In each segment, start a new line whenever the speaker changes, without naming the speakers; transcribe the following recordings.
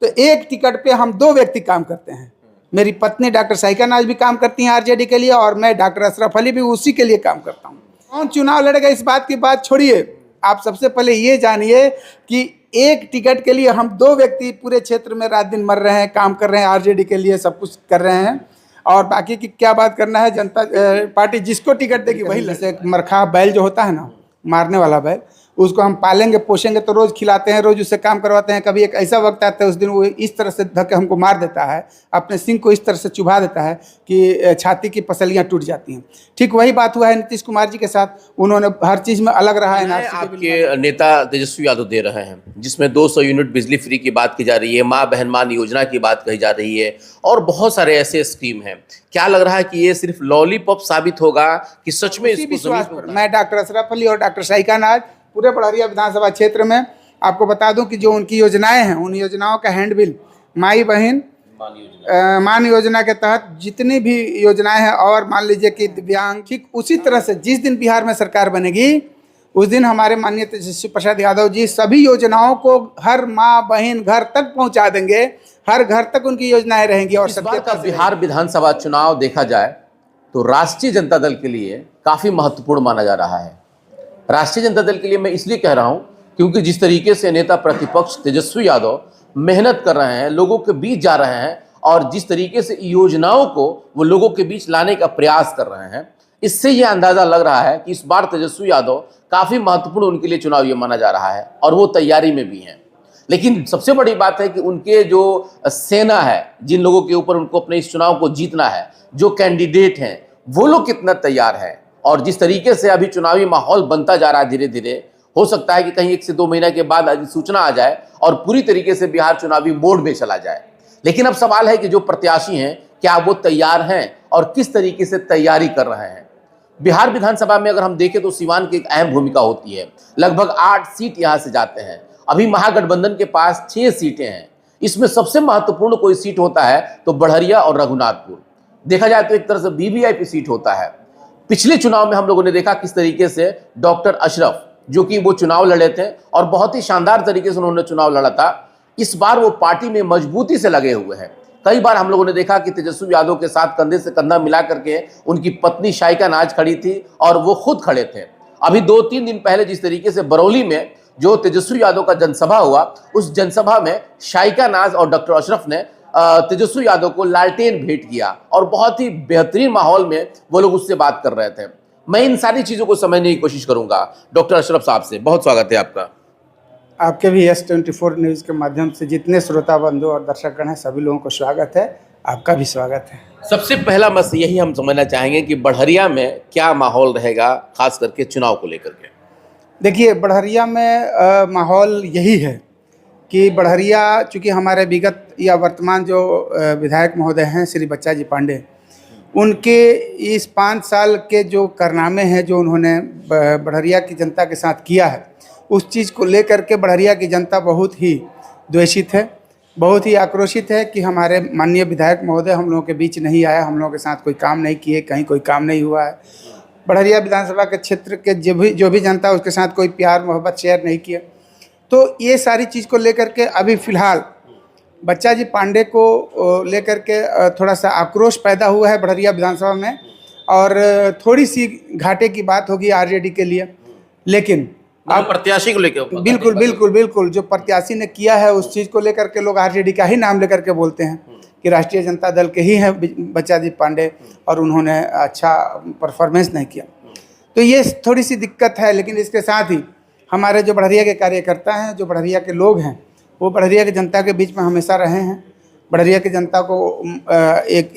तो एक टिकट पे हम 2 व्यक्ति काम करते हैं। मेरी पत्नी डॉक्टर साहिका नाज भी काम करती हैं आरजेडी के लिए, और मैं डॉक्टर अशरफ अली भी उसी के लिए काम करता हूँ। कौन चुनाव लड़ेगा इस बात की बात छोड़िए, आप सबसे पहले ये जानिए कि एक टिकट के लिए हम 2 व्यक्ति पूरे क्षेत्र में रात दिन मर रहे हैं, काम कर रहे हैं, आरजेडी के लिए सब कुछ कर रहे हैं। और बाकी की क्या बात करना है, जनता पार्टी जिसको टिकट देगी वही। जैसे मरखा बैल जो होता है ना, मारने वाला बैल, उसको हम पालेंगे पोषेंगे तो रोज़ खिलाते हैं, रोज़ उससे काम करवाते हैं। कभी एक ऐसा वक्त आता है उस दिन वो इस तरह से धक्के हमको मार देता है, अपने सिंह को इस तरह से चुभा देता है कि छाती की पसलियाँ टूट जाती हैं। ठीक वही बात हुआ है नीतीश कुमार जी के साथ, उन्होंने हर चीज़ में अलग रहा है।
आपके नेता तेजस्वी यादव दे रहे हैं, जिसमें 200 यूनिट बिजली फ्री की बात की जा रही है, माँ बहन मान योजना की बात कही जा रही है, और बहुत सारे ऐसे स्कीम हैं। क्या लग रहा है कि ये सिर्फ लॉलीपॉप साबित होगा कि सच में इसको
विश्वास पर मैं डॉक्टर अशरफ अली और डॉक्टर साहिका नाज पूरे बड़हरिया विधानसभा क्षेत्र में आपको बता दूं कि जो उनकी योजनाएं हैं, उन योजनाओं का हैंडबिल माई बहन मान योजना के तहत जितनी भी योजनाएं हैं, और मान लीजिए कि दिव्यांग, ठीक उसी तरह से जिस दिन बिहार में सरकार बनेगी उस दिन हमारे माननीय तेजस्वी प्रसाद यादव जी सभी योजनाओं को हर माँ बहन घर तक पहुंचा देंगे, हर घर तक उनकी योजनाएं रहेंगी। और
इस बार का बिहार विधानसभा चुनाव देखा जाए तो राष्ट्रीय जनता दल के लिए काफी महत्वपूर्ण माना जा रहा है। राष्ट्रीय जनता दल के लिए मैं इसलिए कह रहा हूं क्योंकि जिस तरीके से नेता प्रतिपक्ष तेजस्वी यादव मेहनत कर रहे हैं, लोगों के बीच जा रहे हैं, और जिस तरीके से योजनाओं को वो लोगों के बीच लाने का प्रयास कर रहे हैं, इससे यह अंदाजा लग रहा है कि इस बार तेजस्वी यादव काफी महत्वपूर्ण उनके लिए चुनाव ये माना जा रहा है, और वो तैयारी में भी हैं। लेकिन सबसे बड़ी बात है कि उनके जो सेना है, जिन लोगों के ऊपर उनको अपने इस चुनाव को जीतना है, जो कैंडिडेट हैं, वो लोग कितना तैयार हैं। और जिस तरीके से अभी चुनावी माहौल बनता जा रहा है धीरे धीरे, हो सकता है कि कहीं 1 से 2 महीने के बाद अधिसूचना आ जाए और पूरी तरीके से बिहार चुनावी मोड में चला जाए। लेकिन अब सवाल है कि जो प्रत्याशी हैं क्या वो तैयार हैं और किस तरीके से तैयारी कर रहे हैं। बिहार विधानसभा में अगर हम देखें तो सीवान की एक अहम भूमिका होती है। लगभग 8 सीट यहाँ से जाते हैं। अभी महागठबंधन के पास 6 सीटें हैं। इसमें सबसे महत्वपूर्ण कोई सीट होता है तो बढ़हरिया और रघुनाथपुर। देखा जाए तो एक तरह से वीवीआईपी सीट होता है। पिछले चुनाव में हम लोगों ने देखा किस तरीके से डॉक्टर अशरफ, जो कि वो चुनाव लड़े थे और बहुत ही शानदार तरीके से उन्होंने चुनाव लड़ा था, इस बार वो पार्टी में मजबूती से लगे हुए हैं। कई बार हम लोगों ने देखा कि तेजस्वी यादव के साथ कंधे से कंधा मिला करके उनकी पत्नी साहिका नाज खड़ी थी और वो खुद खड़े थे। अभी 2-3 दिन पहले जिस तरीके से बरौली में जो तेजस्वी यादव का जनसभा हुआ, उस जनसभा में साहिका नाज और डॉक्टर अशरफ ने तेजस्वी यादव को लालटेन भेंट किया, और बहुत ही बेहतरीन माहौल में वो लोग उससे बात कर रहे थे। मैं इन सारी चीजों को समझने की कोशिश करूंगा। डॉक्टर अशरफ साहब से बहुत स्वागत है आपका।
आपके भी S24 न्यूज़ के माध्यम से जितने श्रोता बंधु और दर्शकगण हैं सभी लोगों को स्वागत है, आपका भी स्वागत है।
सबसे पहला बस यही हम समझना चाहेंगे कि बढ़हरिया में क्या माहौल रहेगा, खास करके चुनाव को लेकर के।
देखिए, बढ़हरिया में माहौल यही है कि बढ़हरिया चूँकि हमारे विगत या वर्तमान जो विधायक महोदय हैं श्री बच्चा जी पांडे, उनके इस 5 साल के जो कारनामे हैं जो उन्होंने बढ़हरिया की जनता के साथ किया है, उस चीज़ को लेकर के बढ़हरिया की जनता बहुत ही द्वेषित है, बहुत ही आक्रोशित है कि हमारे माननीय विधायक महोदय हम लोगों के बीच नहीं आया, हम लोगों के साथ कोई काम नहीं किए, कहीं कोई काम नहीं हुआ है। बढ़हरिया विधानसभा के क्षेत्र के जो भी जनता उसके साथ कोई प्यार मोहब्बत शेयर नहीं किया। तो ये सारी चीज़ को लेकर के अभी फ़िलहाल बच्चा जी पांडे को लेकर के थोड़ा सा आक्रोश पैदा हुआ है बढ़हरिया विधानसभा में, और थोड़ी सी घाटे की बात होगी आरजेडी के लिए। लेकिन
आप प्रत्याशी को लेकर
बिल्कुल जो प्रत्याशी ने किया है उस चीज़ को लेकर के लोग आरजेडी का ही नाम लेकर के बोलते हैं कि राष्ट्रीय जनता दल के ही हैं बच्चा जी पांडे, और उन्होंने अच्छा परफॉर्मेंस नहीं किया। तो ये थोड़ी सी दिक्कत है। लेकिन इसके साथ ही हमारे जो बढ़हरिया के कार्यकर्ता हैं, जो बढ़हरिया के लोग हैं, वो बढ़हरिया की जनता के बीच में हमेशा रहे हैं। बढ़हरिया की जनता को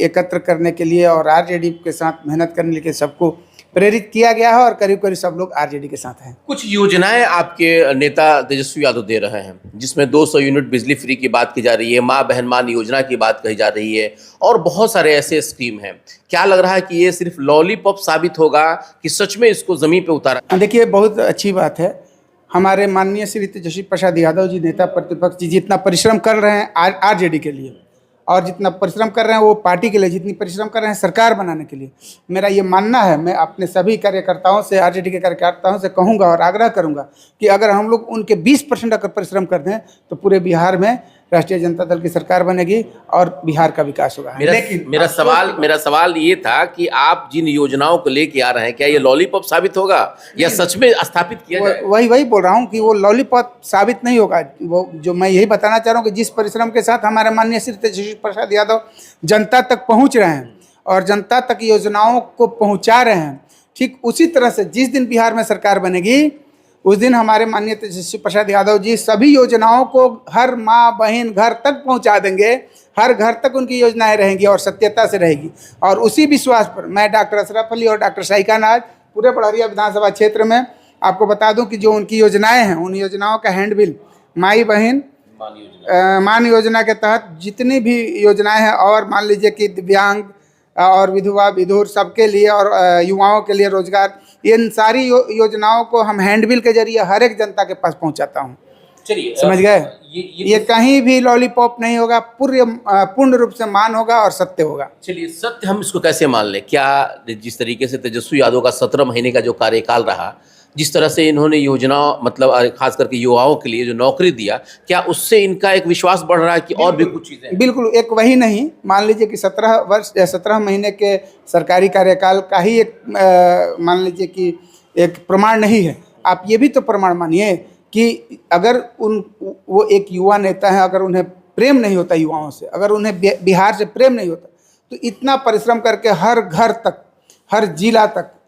एकत्र करने के लिए और आरजेडी के साथ मेहनत करने के लिए सबको प्रेरित किया गया है, और करीब करीब सब लोग आरजेडी के साथ हैं।
कुछ योजनाएं आपके नेता तेजस्वी यादव दे रहे हैं, जिसमें 200 यूनिट बिजली फ्री की बात की जा रही है, माँ बहन मान योजना की बात कही जा रही है, और बहुत सारे ऐसे स्कीम हैं। क्या लग रहा है कि ये सिर्फ लॉलीपॉप साबित होगा कि सच में इसको जमीन पे उतारा?
देखिए, बहुत अच्छी बात है। हमारे माननीय श्री तेजस्वी प्रसाद यादव जी नेता प्रतिपक्ष जी जितना परिश्रम कर रहे हैं आरजेडी के लिए, और जितना परिश्रम कर रहे हैं वो पार्टी के लिए, जितनी परिश्रम कर रहे हैं सरकार बनाने के लिए, मेरा ये मानना है, मैं अपने सभी कार्यकर्ताओं से, आरजेडी के कार्यकर्ताओं से कहूँगा और आग्रह करूँगा कि अगर हम लोग उनके 20% अगर परिश्रम कर दें तो पूरे बिहार में राष्ट्रीय जनता दल की सरकार बनेगी और बिहार का विकास होगा।
मेरा सवाल ये था कि आप जिन योजनाओं को लेके आ रहे हैं, क्या ये लॉलीपॉप साबित होगा या सच में स्थापित किया जाए?
वही बोल रहा हूँ कि वो लॉलीपॉप साबित नहीं होगा। वो जो मैं यही बताना चाह रहा हूँ कि जिस परिश्रम के साथ हमारे माननीय श्री तेजस्वी प्रसाद यादव जनता तक पहुँच रहे हैं और जनता तक योजनाओं को पहुँचा रहे हैं, ठीक उसी तरह से जिस दिन बिहार में सरकार बनेगी उस दिन हमारे माननीय तेजस्वी प्रसाद यादव जी सभी योजनाओं को हर माँ बहन घर तक पहुंचा देंगे। हर घर तक उनकी योजनाएं रहेंगी और सत्यता से रहेगी। और उसी विश्वास पर मैं डॉक्टर अशरफ अली और डॉक्टर शाहिका नाज पूरे बड़हरिया विधानसभा क्षेत्र में आपको बता दूं कि जो उनकी योजनाएं हैं उन योजनाओं का हैंडबिल माई बहन मान योजना के तहत जितनी भी योजनाएं हैं, और मान लीजिए कि दिव्यांग और विधवा विधुर सबके लिए और युवाओं के लिए रोजगार, इन सारी योजनाओं को हम हैंडबिल के जरिए हर एक जनता के पास पहुंचाता हूं।
चलिए,
समझ गए? ये कहीं भी लॉलीपॉप नहीं होगा, पूर्ण रूप से मान होगा और सत्य होगा।
चलिए, सत्य हम इसको कैसे मान लें? क्या जिस तरीके से तेजस्वी यादव का 17 महीने का जो कार्यकाल रहा, जिस तरह से इन्होंने योजना मतलब खास करके युवाओं के लिए जो नौकरी दिया, क्या उससे इनका एक विश्वास बढ़ रहा है कि और भी कुछ चीज़ें?
बिल्कुल, एक वही नहीं, मान लीजिए कि 17 महीने के सरकारी कार्यकाल का ही एक मान लीजिए कि एक प्रमाण नहीं है। आप ये भी तो प्रमाण मानिए कि अगर वो एक युवा नेता है, अगर उन्हें प्रेम नहीं होता युवाओं से, अगर उन्हें बिहार से प्रेम नहीं होता, तो इतना परिश्रम करके हर घर तक, हर जिला तक,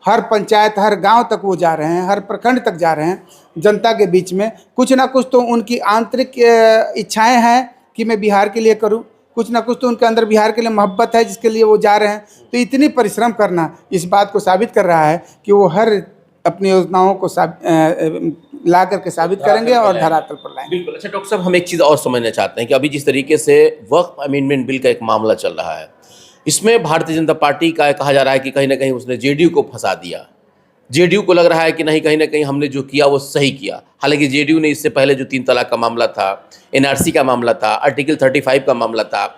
हर पंचायत, हर गांव तक वो जा रहे हैं, हर प्रखंड तक जा रहे हैं। जनता के बीच में कुछ ना कुछ तो उनकी आंतरिक इच्छाएं हैं कि मैं बिहार के लिए करूं, कुछ ना कुछ तो उनके अंदर बिहार के लिए मोहब्बत है जिसके लिए वो जा रहे हैं। तो इतनी परिश्रम करना इस बात को साबित कर रहा है कि वो हर अपनी योजनाओं को ला करके साबित करेंगे और धरातल पर लाएंगे।
बिल्कुल। अच्छा डॉक्टर साहब, हम एक चीज़ और समझना चाहते हैं कि अभी जिस तरीके से वक्फ अमेंडमेंट बिल का एक मामला चल रहा है, इसमें भारतीय जनता पार्टी का कहा जा रहा है कि कहीं ना कहीं उसने जेडीयू को फंसा दिया। जेडीयू को लग रहा है कि नहीं, कहीं ना कहीं हमने जो किया वो सही किया। हालांकि जेडीयू ने इससे पहले जो 3 तलाक का मामला था, एनआरसी का मामला था, आर्टिकल 35 का मामला था,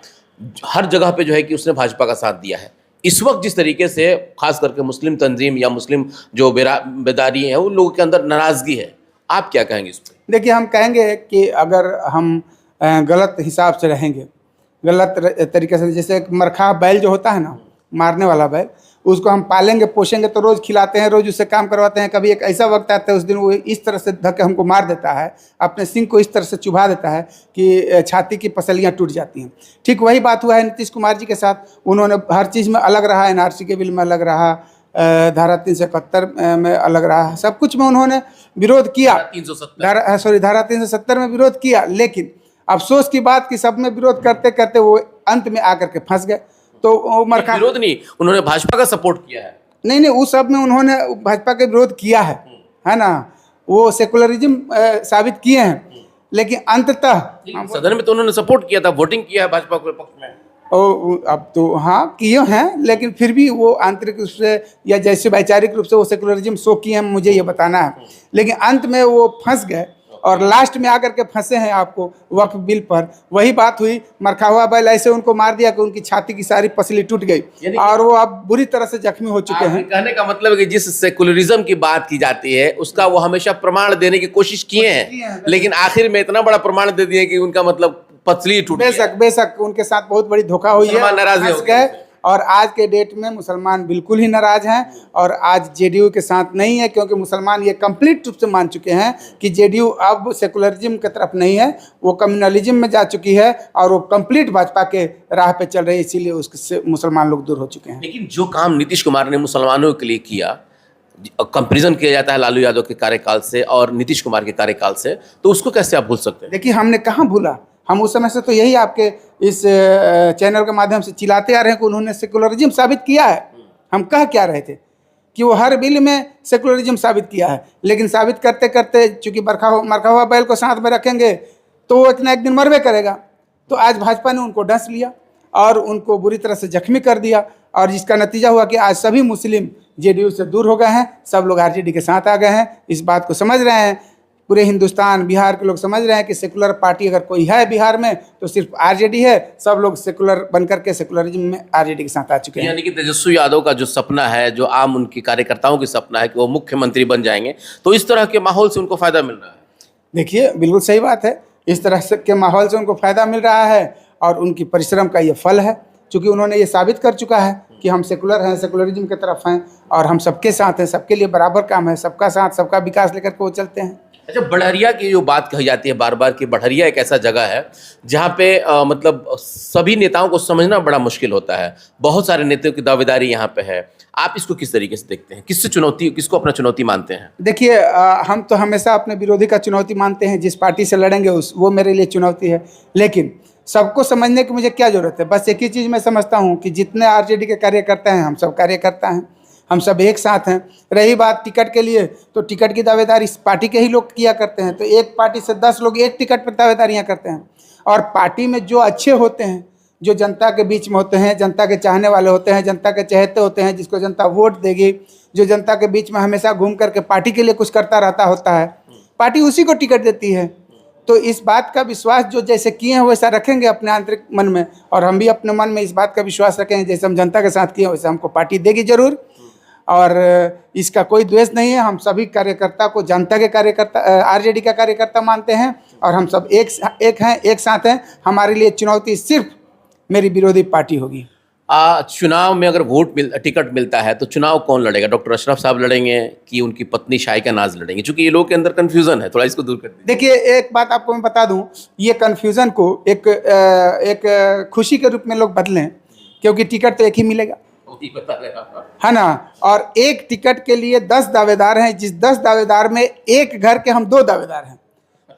हर जगह पे जो है कि उसने भाजपा का साथ दिया है। इस वक्त जिस तरीके से खास करके मुस्लिम तंजीम या मुस्लिम जो बेदारी हैं उन लोगों के अंदर नाराज़गी है, आप क्या कहेंगे इस पर?
देखिए, हम कहेंगे कि अगर हम गलत हिसाब से रहेंगे, गलत तरीके से, जैसे एक मरखा बैल जो होता है ना, मारने वाला बैल, उसको हम पालेंगे पोषेंगे तो रोज़ खिलाते हैं, रोज़ उससे काम करवाते हैं। कभी एक ऐसा वक्त आता है उस दिन वो इस तरह से धक्के हमको मार देता है, अपने सिंग को इस तरह से चुभा देता है कि छाती की पसलियाँ टूट जाती हैं। ठीक वही बात हुआ है नीतीश कुमार जी के साथ। उन्होंने हर चीज़ में अलग रहा, एनआरसी के बिल में अलग रहा, धारा 371 में अलग रहा, सब कुछ में उन्होंने विरोध किया। धारा 370 में विरोध किया, लेकिन अफसोस की बात कि सब में विरोध करते करते वो अंत में आकर के फंस गए। तो वो मरखा
विरोध नहीं, उन्होंने भाजपा का सपोर्ट किया है।
नहीं, उस सब में उन्होंने भाजपा का विरोध किया है ना, वो सेकुलरिज्म साबित किए हैं, लेकिन अंततः
सदन में तो उन्होंने सपोर्ट किया था, वोटिंग किया है भाजपा के पक्ष में।
और अब तो हाँ किए हैं, लेकिन फिर भी वो आंतरिक रूप से या जैसे वैचारिक रूप से वो सेकुलरिज्म शो किए हैं, मुझे ये बताना है। लेकिन अंत में वो फंस गए और लास्ट में आकर के फंसे हैं आपको वक्फ बिल पर। वही बात हुई, मरखा हुआ बैल ऐसे उनको मार दिया कि उनकी छाती की सारी पसली टूट गई और वो अब बुरी तरह से जख्मी हो चुके हैं।
कहने का मतलब है कि जिस सेकुलरिज्म की बात की जाती है उसका वो हमेशा प्रमाण देने की कोशिश किए हैं, लेकिन आखिर में इतना बड़ा प्रमाण दे दिए कि उनका मतलब पसली टूट गई।
बेशक उनके साथ बहुत बड़ी धोखा हुई है,
नाराज हो गए।
और आज के डेट में मुसलमान बिल्कुल ही नाराज हैं और आज जेडीयू के साथ नहीं है, क्योंकि मुसलमान ये कंप्लीट रूप से मान चुके हैं कि जेडीयू अब सेकुलरिज्म की तरफ नहीं है, वो कम्युनलिज्म में जा चुकी है और वो कंप्लीट भाजपा के राह पे चल रही है, इसीलिए उससे मुसलमान लोग दूर हो चुके हैं।
लेकिन जो काम नीतीश कुमार ने मुसलमानों के लिए किया, कंपेरिजन किया जाता है लालू यादव के कार्यकाल से और नीतीश कुमार के कार्यकाल से, तो उसको कैसे आप भूल सकते हैं?
देखिए, हमने कहाँ भूला, हम उस समय से तो यही आपके इस चैनल के माध्यम से चिल्लाते आ रहे हैं कि उन्होंने सेकुलरिज्म साबित किया है। हम कह क्या रहे थे कि वो हर बिल में सेकुलरिज्म साबित किया है, लेकिन साबित करते करते चूंकि मरखा हुआ बैल को साथ में रखेंगे तो वो एक ना एक दिन मरवे करेगा। तो आज भाजपा ने उनको डस लिया और उनको बुरी तरह से जख्मी कर दिया, और जिसका नतीजा हुआ कि आज सभी मुस्लिम जेडीयू से दूर हो गए हैं, सब लोग आरजेडी के साथ आ गए हैं। इस बात को समझ रहे हैं पूरे हिंदुस्तान, बिहार के लोग समझ रहे हैं कि सेकुलर पार्टी अगर कोई है बिहार में तो सिर्फ आरजेडी है। सब लोग सेकुलर बनकर के सेकुलरिज्म में आरजेडी के साथ आ चुके हैं।
यानी कि तेजस्वी यादव का जो सपना है, जो आम उनके कार्यकर्ताओं की सपना है कि वो मुख्यमंत्री बन जाएंगे, तो इस तरह के माहौल से उनको फायदा मिल रहा है।
देखिए, बिल्कुल सही बात है, इस तरह से के माहौल से उनको फ़ायदा मिल रहा है और उनकी परिश्रम का ये फल है, क्योंकि उन्होंने ये साबित कर चुका है कि हम सेकुलर हैं, सेकुलरिज्म की तरफ हैं और हम सबके साथ हैं, सबके लिए बराबर काम है, सबका साथ सबका विकास लेकर के वो चलते हैं।
अच्छा, बढ़हरिया की जो बात कही जाती है बार बार कि बढ़हरिया एक ऐसा जगह है जहाँ पे मतलब सभी नेताओं को समझना बड़ा मुश्किल होता है। बहुत सारे नेताओं की दावेदारी यहाँ पे है। आप इसको किस तरीके से देखते हैं? किसको अपना चुनौती मानते हैं?
देखिए, हम तो हमेशा अपने विरोधी का चुनौती मानते हैं। जिस पार्टी से लड़ेंगे वो मेरे लिए चुनौती है। लेकिन सबको समझने की मुझे क्या ज़रूरत है? बस एक ही चीज़ मैं समझता हूँ कि जितने आरजेडी के कार्यकर्ता हैं, हम सब कार्यकर्ता हैं, हम सब एक साथ हैं। रही बात टिकट के लिए, तो टिकट की दावेदारी इस पार्टी के ही लोग किया करते हैं। तो एक पार्टी से 10 लोग एक टिकट पर दावेदारियाँ करते हैं। और पार्टी में जो अच्छे होते हैं, जो जनता के बीच में होते हैं, जनता के चाहने वाले होते हैं, जनता के चहेते होते हैं, जिसको जनता वोट देगी, जो जनता के बीच में हमेशा घूम करके पार्टी के लिए कुछ करता रहता होता है, पार्टी उसी को टिकट देती है। तो इस बात का विश्वास जो जैसे किए हैं वैसा रखेंगे अपने आंतरिक मन में, और हम भी अपने मन में इस बात का विश्वास रखेंगे जैसे हम जनता के साथ किए वैसे हमको पार्टी देगी जरूर। और इसका कोई द्वेष नहीं है। हम सभी कार्यकर्ता को जनता के कार्यकर्ता, आरजेडी का कार्यकर्ता मानते हैं और हम सब एक हैं, एक साथ हैं। हमारे लिए चुनौती सिर्फ मेरी विरोधी पार्टी होगी।
चुनाव में अगर टिकट मिलता है तो चुनाव कौन लड़ेगा? डॉक्टर अशरफ साहब लड़ेंगे कि उनकी पत्नी शाइका नाज लड़ेंगे? क्योंकि ये लोग के अंदर कन्फ्यूजन है, थोड़ा इसको दूर कर दीजिए।
देखिए, एक बात आपको मैं बता दूं, ये कन्फ्यूजन को एक खुशी के रूप में लोग बदलें, क्योंकि टिकट तो एक ही मिलेगा, है ना। और एक टिकट के लिए 10 दावेदार हैं, जिस 10 दावेदार में एक घर के हम 2 दावेदार हैं।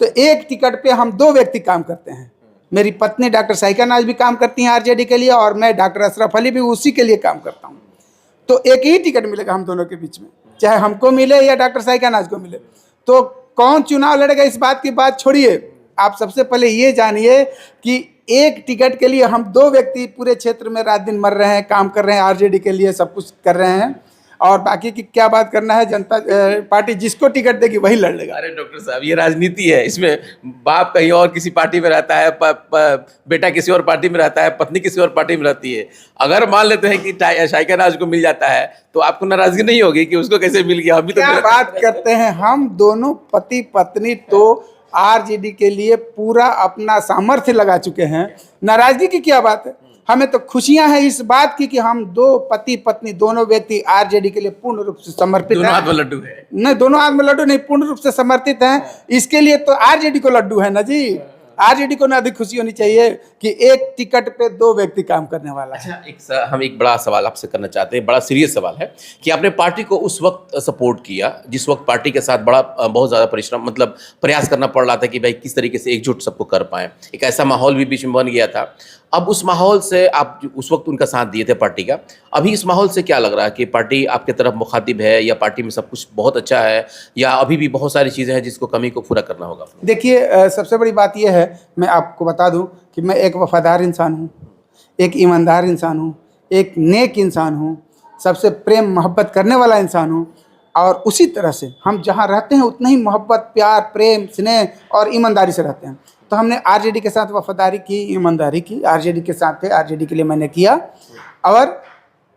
तो एक टिकट पे हम 2 व्यक्ति काम करते हैं। मेरी पत्नी डॉक्टर शाइका नाज भी काम करती हैं आरजेडी के लिए, और मैं डॉक्टर अशरफ अली भी उसी के लिए काम करता हूँ। तो एक ही टिकट मिलेगा हम दोनों के बीच में, चाहे हमको मिले या डॉक्टर शाइका नाज को मिले। तो कौन चुनाव लड़ेगा इस बात की बात छोड़िए, आप सबसे पहले ये जानिए कि एक टिकट के लिए हम 2 व्यक्ति पूरे क्षेत्र में रात दिन मर रहे हैं, काम कर रहे हैं, आरजेडी के लिए सब कुछ कर रहे हैं। और बाकी की क्या बात करना है, जनता पार्टी जिसको टिकट देगी वही लड़ लेगा।
अरे डॉक्टर साहब, ये राजनीति है, इसमें बाप कहीं और किसी पार्टी में रहता है, बेटा किसी और पार्टी में रहता है, पत्नी किसी और पार्टी में रहती है। अगर मान लेते हैं कि शाइका नाज को मिल जाता है तो आपको नाराजगी नहीं होगी कि उसको कैसे मिल गया? अभी तो
क्या बात करते हैं, हम दोनों पति पत्नी तो आरजेडी के लिए पूरा अपना सामर्थ्य लगा चुके हैं। नाराजगी की क्या बात है? हमें तो खुशियां हैं इस बात की कि हम 2 पति पत्नी दोनों व्यक्ति आरजेडी के लिए पूर्ण रूप से समर्पित हैं।
दोनों हाथ में लड्डू है?
नहीं, दोनों हाथ में लड्डू नहीं, पूर्ण रूप से समर्पित हैं। इसके लिए तो आरजेडी को लड्डू है ना जी। आरजेडी को ना अधिक खुशी होनी चाहिए कि एक टिकट पे 2 व्यक्ति काम करने वाला है।
अच्छा, हम एक बड़ा सवाल आपसे करना चाहते हैं, बड़ा सीरियस सवाल है कि आपने पार्टी को उस वक्त सपोर्ट किया जिस वक्त पार्टी के साथ बहुत ज़्यादा परिश्रम, मतलब प्रयास करना पड़ रहा था कि भाई किस तरीके से एकजुट सबको कर पाएं। एक ऐसा माहौल भी बीच में बन गया था। अब उस माहौल से आप उस वक्त उनका साथ दिए थे पार्टी का, अभी इस माहौल से क्या लग रहा है कि पार्टी आपके तरफ मुखातिब है, या पार्टी में सब कुछ बहुत अच्छा है, या अभी भी बहुत सारी चीज़ें हैं जिसको कमी को पूरा करना होगा?
देखिए, सबसे बड़ी बात यह है, मैं आपको बता दूं कि मैं एक वफादार इंसान हूं, एक ईमानदार इंसान हूं, एक नेक इंसान हूं, सबसे प्रेम मोहब्बत करने वाला इंसान हूं। और उसी तरह से हम जहां रहते हैं उतना ही मोहब्बत, प्यार, प्रेम, स्नेह और ईमानदारी से रहते हैं। तो हमने आरजेडी के साथ वफादारी की, ईमानदारी की, आरजेडी के साथ थे, आरजेडी के लिए मैंने किया और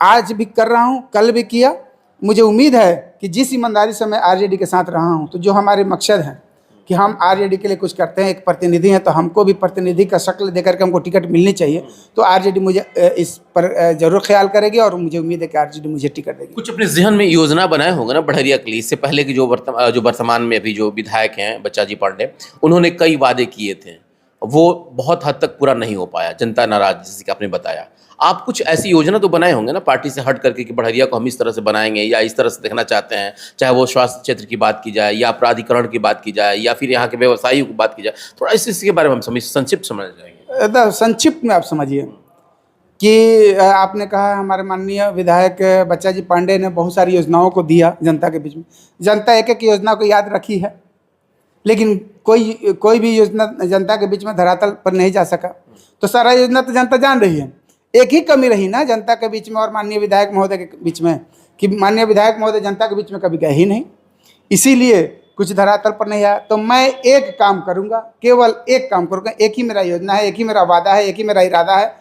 आज भी कर रहा हूँ, कल भी किया। मुझे उम्मीद है कि जिस ईमानदारी से मैं आरजेडी के साथ रहा हूँ, तो जो हमारे मकसद हैं कि हम आरजेडी के लिए कुछ करते हैं, एक प्रतिनिधि हैं, तो हमको भी प्रतिनिधि का शक्ल देकर के हमको टिकट मिलनी चाहिए। तो आरजेडी मुझे इस पर जरूर ख्याल करेगी और मुझे उम्मीद है कि आरजेडी मुझे टिकट देगी।
कुछ अपने जहन में योजना बनाए होंगे ना बढ़हरिया के लिए? इससे पहले की जो वर्तमान में अभी जो विधायक हैं बच्चा जी पांडे, उन्होंने कई वादे किए थे, वो बहुत हद तक पूरा नहीं हो पाया, जनता नाराज, जैसे कि आपने बताया। आप कुछ ऐसी योजना तो बनाए होंगे ना पार्टी से हट करके कि बढ़हरिया को हम इस तरह से बनाएंगे या इस तरह से देखना चाहते हैं, चाहे वो स्वास्थ्य क्षेत्र की बात की जाए या प्राधिकरण की बात की जाए या फिर यहाँ के व्यवसायियों की बात की जाए। थोड़ा इसके बारे में हम संक्षिप्त समझ जाएंगे।
संक्षिप्त में आप समझिए कि आपने कहा हमारे माननीय विधायक बच्चा जी पांडे ने बहुत सारी योजनाओं को दिया जनता के बीच में। जनता एक एक योजना को याद रखी है, लेकिन कोई भी योजना जनता के बीच में धरातल पर नहीं जा सका। तो सारा योजना तो जनता जान रही है। एक ही कमी रही ना जनता के बीच में और माननीय विधायक महोदय के बीच में, कि माननीय विधायक महोदय जनता के बीच में कभी गए ही नहीं, इसीलिए कुछ धरातल पर नहीं आया। तो मैं एक काम करूंगा, केवल एक काम करूंगा, एक ही मेरा योजना है, एक ही मेरा वादा है, एक ही मेरा इरादा है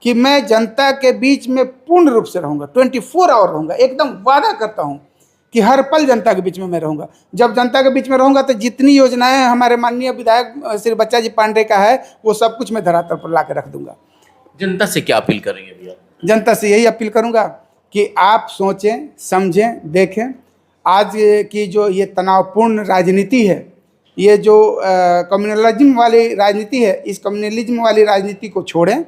कि मैं जनता के बीच में पूर्ण रूप से रहूंगा, 24 आवर रहूंगा। एकदम वादा करता हूं कि हर पल जनता के बीच में मैं रहूंगा। जब जनता के बीच में रहूंगा तो जितनी योजनाएं हमारे माननीय विधायक श्री बच्चा जी पांडे का है वो सब कुछ मैं धरातल पर ला के रख दूंगा।
जनता से क्या अपील करेंगे भैया?
जनता से यही अपील करूंगा कि आप सोचें, समझें, देखें। आज की जो ये तनावपूर्ण राजनीति है, ये जो कम्युनलिज्म वाली राजनीति है, इस कम्युनलिज्म वाली राजनीति को छोड़ें।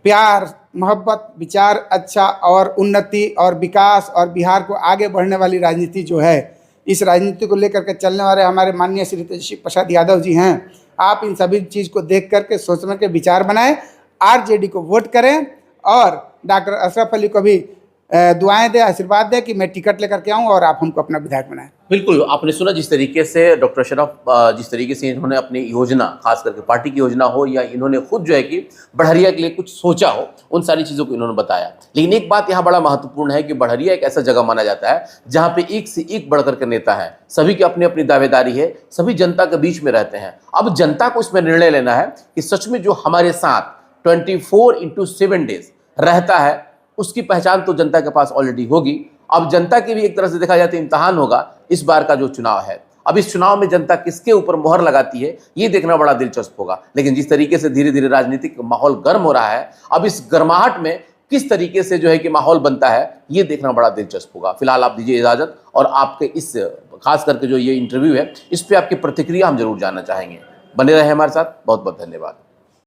प्यार, मोहब्बत, विचार अच्छा और उन्नति और विकास और बिहार को आगे बढ़ने वाली राजनीति जो है, इस राजनीति को लेकर के चलने वाले हमारे माननीय श्री तेजस्वी प्रसाद यादव जी हैं। आप इन सभी चीज़ को देख करके सोचने के विचार बनाएं, आरजेडी को वोट करें और डॉक्टर अशरफ अली को भी दुआएं दे, आशीर्वाद दे कि मैं टिकट लेकर के आऊँ और आप हमको अपना विधायक बनाएं।
बिल्कुल, आपने सुना जिस तरीके से डॉक्टर अशरफ जिस तरीके से इन्होंने अपनी योजना, खास करके पार्टी की योजना हो या इन्होंने खुद जो है कि बढ़हरिया के लिए कुछ सोचा हो, उन सारी चीज़ों को इन्होंने बताया। लेकिन एक बात यहाँ बड़ा महत्वपूर्ण है कि बढ़हरिया एक ऐसा जगह माना जाता है जहाँ पे एक से एक बढ़कर के नेता है, सभी की अपनी अपनी दावेदारी है, सभी जनता के बीच में रहते हैं। अब जनता को इसमें निर्णय लेना है कि सच में जो हमारे साथ 24/7 डेज रहता है उसकी पहचान तो जनता के पास ऑलरेडी होगी। अब जनता की भी एक तरह से देखा जाए तो इम्तहान होगा इस बार का जो चुनाव है। अब इस चुनाव में जनता किसके ऊपर मोहर लगाती है ये देखना बड़ा दिलचस्प होगा। लेकिन जिस तरीके से धीरे धीरे राजनीतिक माहौल गर्म हो रहा है, अब इस गर्माहट में किस तरीके से जो है कि माहौल बनता है ये देखना बड़ा दिलचस्प होगा। फिलहाल आप दीजिए इजाजत, और आपके इस खास करके जो ये इंटरव्यू है इस पर आपकी प्रतिक्रिया हम जरूर जानना चाहेंगे। बने रहे हमारे साथ, बहुत बहुत धन्यवाद।